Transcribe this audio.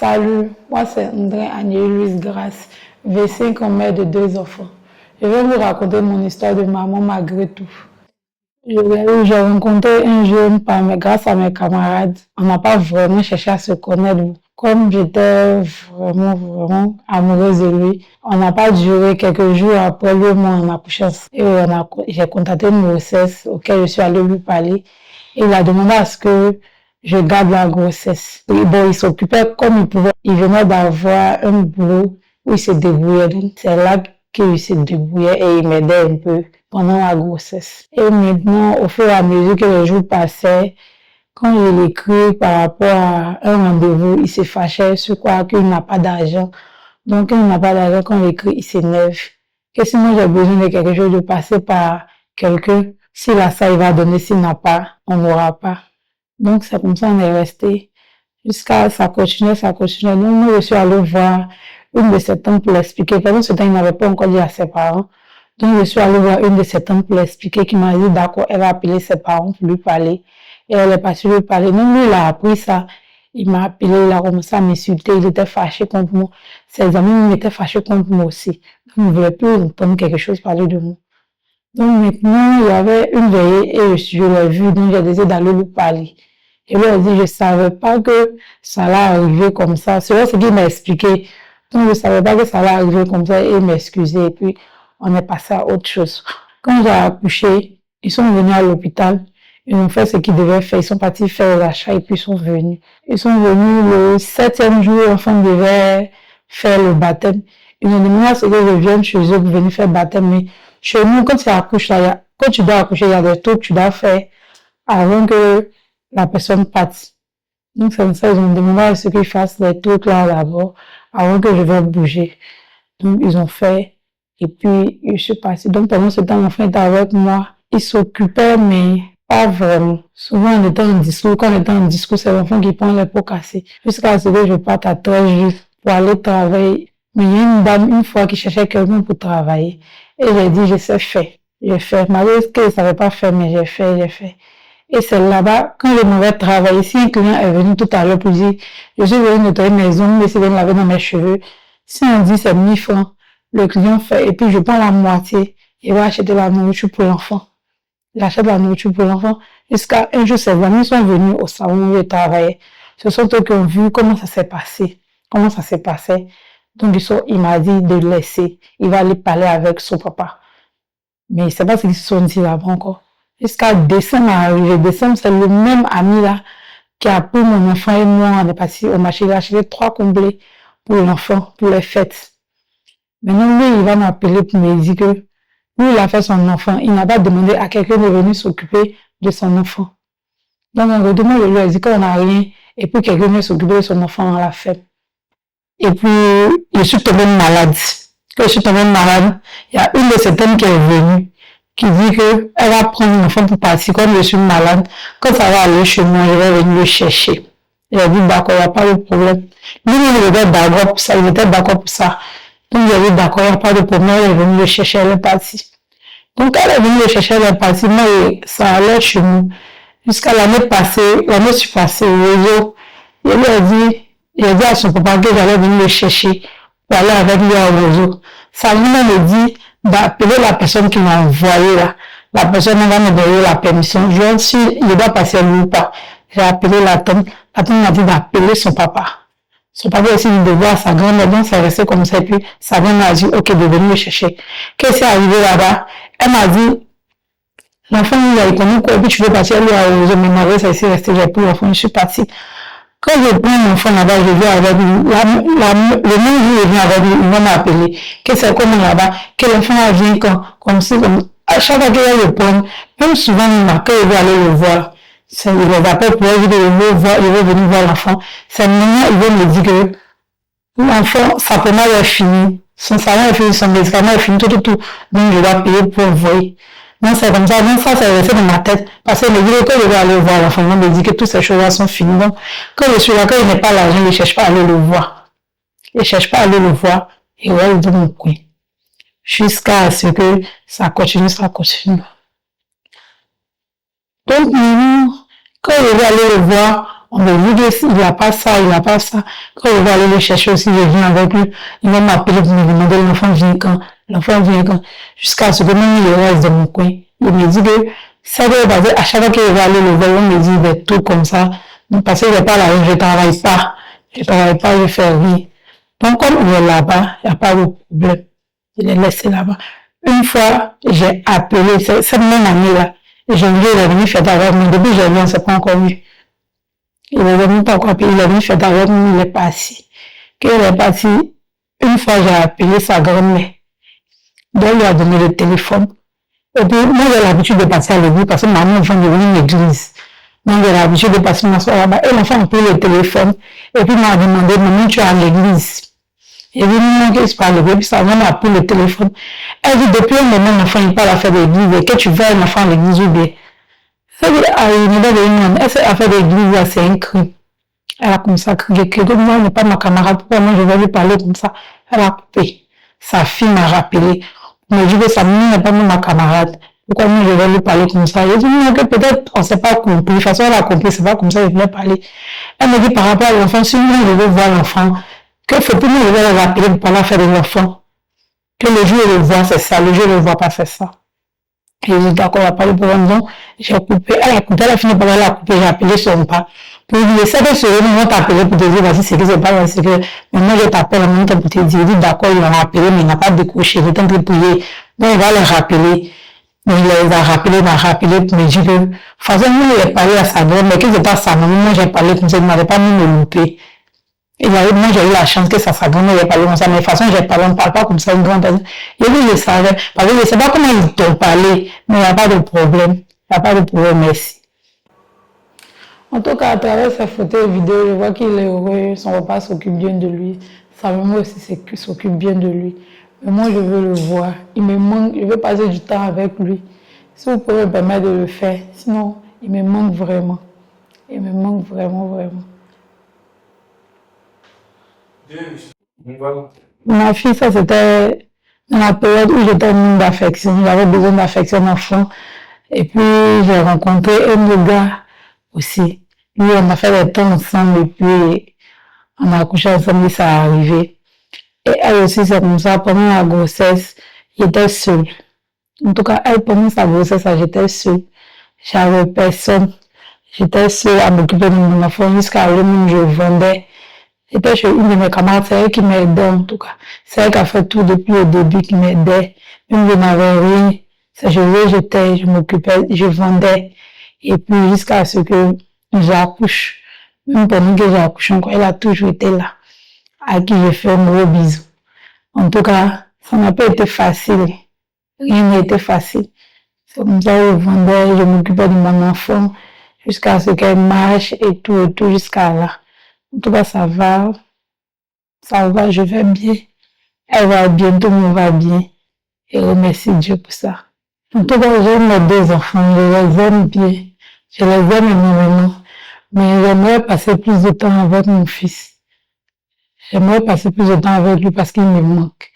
Salut, moi c'est André Agnès Grace, V5 en mère de 2 enfants. Je vais vous raconter mon histoire de maman malgré tout. J'ai rencontré un jeune grâce à mes camarades. On n'a pas vraiment cherché à se connaître. Comme j'étais vraiment amoureuse de lui, on n'a pas duré. Quelques jours après, lui et moi, on a couché et j'ai contacté une grossesse auquel je suis allée lui parler. Et il a demandé à ce que je garde la grossesse. Et bon, il s'occupait comme il pouvait. Il venait d'avoir un boulot où il se débrouillait. Donc, c'est là qu'il se débrouillait et il m'aidait un peu pendant la grossesse. Et maintenant, au fur et à mesure que les jours passaient, quand je l'écris par rapport à un rendez-vous, il se fâchait sur quoi qu'il n'a pas d'argent. Donc, quand il n'a pas d'argent, quand j'écris, il s'énerve. Que sinon j'ai besoin de quelque chose, de passer par quelqu'un. S'il a ça, il va donner. S'il n'a pas, on n'aura pas. Donc, c'est comme ça on est resté. Jusqu'à ça continuait. Donc, moi, je suis allée voir une de ses tantes pour l'expliquer. Pendant ce temps, il n'avait pas encore dit à ses parents. Donc, je suis allée voir une de ses tantes pour l'expliquer, qui m'a dit, d'accord, elle va appeler ses parents pour lui parler. Et elle est partie lui parler. Donc, lui, il a appris ça. Il m'a appelé, il a commencé à m'insulter. Il était fâché contre moi. Ses amis étaient fâchés contre moi aussi. Donc, il ne voulait plus entendre quelque chose parler de moi. Donc, maintenant, il y avait une veillée et je l'ai vu. Donc, j'ai décidé d'aller lui parler. Je lui ai dit, je ne savais pas que ça allait arriver comme ça. C'est ce qu'il m'a expliqué. Donc, je ne savais pas que ça allait arriver comme ça et il m'excusait. Et puis, on est passé à autre chose. Quand j'ai accouché, ils sont venus à l'hôpital. Ils ont fait ce qu'ils devaient faire. Ils sont partis faire l'achat et puis ils sont venus. Ils sont venus le 7e jour, l'enfant devait faire le baptême. Ils ont demandé à ce que je vienne chez eux pour venir faire le baptême. Mais chez nous, quand tu accouches, quand tu dois accoucher, il y a des trucs que tu dois faire avant que la personne parte. Donc, c'est comme ça, ils ont demandé à ce qu'ils fassent les trucs là d'abord, avant que je vienne bouger. Donc, ils ont fait, et puis, je suis partie. Donc, pendant ce temps, l'enfant était avec moi. Il s'occupait, mais pas vraiment. Souvent, on était en discours. Quand on était en discours, c'est l'enfant qui prend les pots cassés. Jusqu'à ce que je parte à 13 jours pour aller travailler. Mais il y a une dame, une fois, qui cherchait quelqu'un pour travailler. Et j'ai dit, je sais faire. J'ai fait. Malgré que je ne savais pas faire, mais j'ai fait. Et c'est là-bas, quand je m'en vais travailler, si un client est venu tout à l'heure pour dire, je suis venu nettoyer mes ongles, mais c'est venu laver dans mes cheveux. Si on dit c'est 1000 francs, le client fait, et puis je prends la moitié, il va acheter la nourriture pour l'enfant. Il achète la nourriture pour l'enfant. Jusqu'à un jour, ses amis sont venus au salon où je travaillais. Ce sont eux qui ont vu comment ça s'est passé. Donc, il m'a dit de laisser. Il va aller parler avec son papa. Mais c'est pas ce qu'ils se sont dit là-bas encore. Jusqu'à décembre arrivé. Décembre, c'est le même ami là qui a pris mon enfant et moi, on est parti au marché, il a acheté 3 complets pour l'enfant, pour les fêtes. Maintenant, lui, il va m'appeler pour me dire que lui, il a fait son enfant. Il n'a pas demandé à quelqu'un de venir s'occuper de son enfant. Donc, en retournant, je lui ai dit qu'on n'a rien et puis quelqu'un vient s'occuper de son enfant dans la fête. Et puis, je suis tombée malade. Quand je suis tombée malade, il y a une de ces dames qui est venue, qui dit qu'elle va prendre l'enfant pour partir. Comme je suis malade, quand ça va aller chez moi, je vais venir le chercher. Il a dit, d'accord, il n'y a pas de problème. Lui, il était d'accord pour ça. Donc, j'ai dit, d'accord, il n'y a pas de problème. Elle est venue le chercher, elle est partie. Donc, elle est venue le chercher, elle est partie. Moi, ça allait chez nous. Jusqu'à l'année passée, au réseau, il a dit à son papa que j'allais venir le chercher pour aller avec lui au réseau. Ça me dit d'appeler la personne qui m'a envoyé là. La personne va me donner la permission. Je vois si il doit passer lui ou pas. J'ai appelé la tante. La tante m'a dit d'appeler son papa. Son papa aussi dit de voir sa grand-mère. Donc, c'est resté comme ça. Et puis, sa grand-mère m'a dit, ok, de venir le chercher. Qu'est-ce qui est arrivé là-bas? Elle m'a dit, l'enfant, il a écouté quoi? Et puis, tu veux partir, elle lui a osé. Mais ma ça ici resté, j'ai pris l'enfant, je suis partie. Quand je prends mon enfant là-bas, je viens avec lui. Le même jour, je viens avec lui, il m'a appelé. Que c'est comment là-bas? Que l'enfant vient comme si, à chaque fois qu'il va le prendre, même souvent, quand il veut aller le voir, il les appelle pour lui, il veut venir voir l'enfant. C'est maintenant, il veut me dire que l'enfant, sa pommade est finie, son salon est fini, son médicament est fini, tout. Donc, je dois payer pour envoyer. Non, c'est comme ça. Donc, ça, c'est resté dans ma tête. Parce que me dit que je vais aller voir l'enfant. Il me dit que toutes ces choses-là sont finies. Donc, quand je suis là, quand il n'est pas l'argent, il ne cherche pas à aller le voir. Et ouais, il dit mon coin. Jusqu'à ce que ça continue. Donc, quand je vais aller le voir, On me dit qu'il n'a pas ça, il n'a pas ça. Quand je vais aller le chercher aussi, je viens avec lui. Il va m'appeler pour me demander l'enfant vient quand, l'enfant vient quand. Jusqu'à ce que même il reste de mon coin. Il me dit que ça doit être à chaque fois qu'il va aller le voir, il me dit des trucs comme ça. Donc, parce que je n'ai pas la rue, je ne travaille pas. Je ne travaille pas, je fais rien. Donc, comme il est là-bas, il n'y a pas de problème. Je l'ai laissé là-bas. Une fois, j'ai appelé, cette même année-là, j'ai vu, il est venu faire avec moi. Depuis, j'ai vu, on ne s'est pas encore vu. Il est venu pas encore, puis il est venu faire avec moi, il est parti. Quand il est parti, une fois, j'ai appelé sa grand-mère. Donc, il lui a donné le téléphone. Et puis, moi, j'ai l'habitude de passer à l'église parce que maman, enfant, est venue à l'église. Donc, j'ai l'habitude de passer m'asseoir là-bas. Et l'enfant a pris le téléphone. Et puis, il m'a demandé, maman, tu es à l'église? Et puis, non, qu'est-ce que je puis sa maman a pris le téléphone. Elle dit, depuis un moment, l'enfant, il parle à faire de l'église. Et que tu vas un enfant à l'église ou bien? Elle dit, ah, il me donne une affaire d'église, c'est un crime. Elle a comme ça crié que moi, je n'est pas ma camarade, pourquoi moi je vais lui parler comme ça? Elle a coupé. Sa fille m'a rappelé. Elle m'a dit que sa maman n'est pas ma camarade. Pourquoi moi je vais lui parler comme ça? Elle dit non, que peut-être on ne s'est pas compris. De toute façon, elle a compris, c'est pas comme ça, je voulais parler. Elle me dit par rapport à l'enfant, si moi je veux voir l'enfant, que faut-il que je vais le rappeler pour parler à faire de l'enfant? Que le jour où je le vois, c'est ça, le jour où je le vois pas, c'est ça. Et je dis d'accord, on va parler pour l'enfant. J'ai coupé, elle a coupé, elle a fini par elle a coupé, j'ai appelé son pas. Pour lui dire, c'est que ce jour, ils vont t'appeler pour te dire, voici ce qui se passe, c'est que maintenant je t'appelle en même temps pour te dire, il dit d'accord, ils l'ont rappelé, mais il n'a pas décroché, il est en train de prier. Donc il va les rappeler. Donc il les a rappelés, il m'a rappelé pour me dire que, de toute façon, moi, il a parlé à sa mère, mais que c'est pas sa maman, moi j'ai parlé comme ça, il ne m'avait pas mis me louper. Et moi, j'ai eu la chance que ça grand-mère ait parlé comme ça, mais de toute façon, j'ai parlé, on ne parle pas comme ça, une grande personne. Et lui, je savais, parce que je ne sais pas comment ils t'ont parlé, mais il n'y a pas de problème. Il n'y a pas de problème, merci. En tout cas, à travers ses photos et vidéos, je vois qu'il est heureux, son repas s'occupe bien de lui, sa maman aussi s'occupe bien de lui. Mais moi, je veux le voir. Il me manque, je veux passer du temps avec lui. Si vous pouvez me permettre de le faire, sinon, il me manque vraiment. Il me manque vraiment, vraiment. Ma fille, ça c'était dans la période où j'étais en manque d'affection. J'avais besoin d'affection enfant. Et puis, j'ai rencontré un gars aussi. Lui, on a fait des temps ensemble et puis on a accouché ensemble et ça a arrivé. Et elle aussi, c'est comme ça, pendant la grossesse, j'étais seule. En tout cas, elle, pendant sa grossesse, j'étais seule. J'avais personne. J'étais seule à m'occuper de mon enfant jusqu'à le moment où je vendais. J'étais chez une de mes camarades, c'est elle qui m'aidait en tout cas. C'est elle qui a fait tout depuis le début, qui m'aidait. Même je n'avais rien. C'est je m'occupais, je vendais. Et puis jusqu'à ce que j'accouche. Même pendant que j'accouche encore, elle a toujours été là. À qui je fais un gros bisou. En tout cas, ça n'a pas été facile. Rien n'a été facile. C'est comme ça que je vendais, je m'occupais de mon enfant jusqu'à ce qu'elle marche et tout, jusqu'à là. En tout cas, ça va, je vais bien. Elle va bien, tout le monde va bien. Et remercie Dieu pour ça. En tout cas, j'aime mes deux enfants, je les aime bien. Je les aime énormément. Mais j'aimerais passer plus de temps avec mon fils. J'aimerais passer plus de temps avec lui parce qu'il me manque.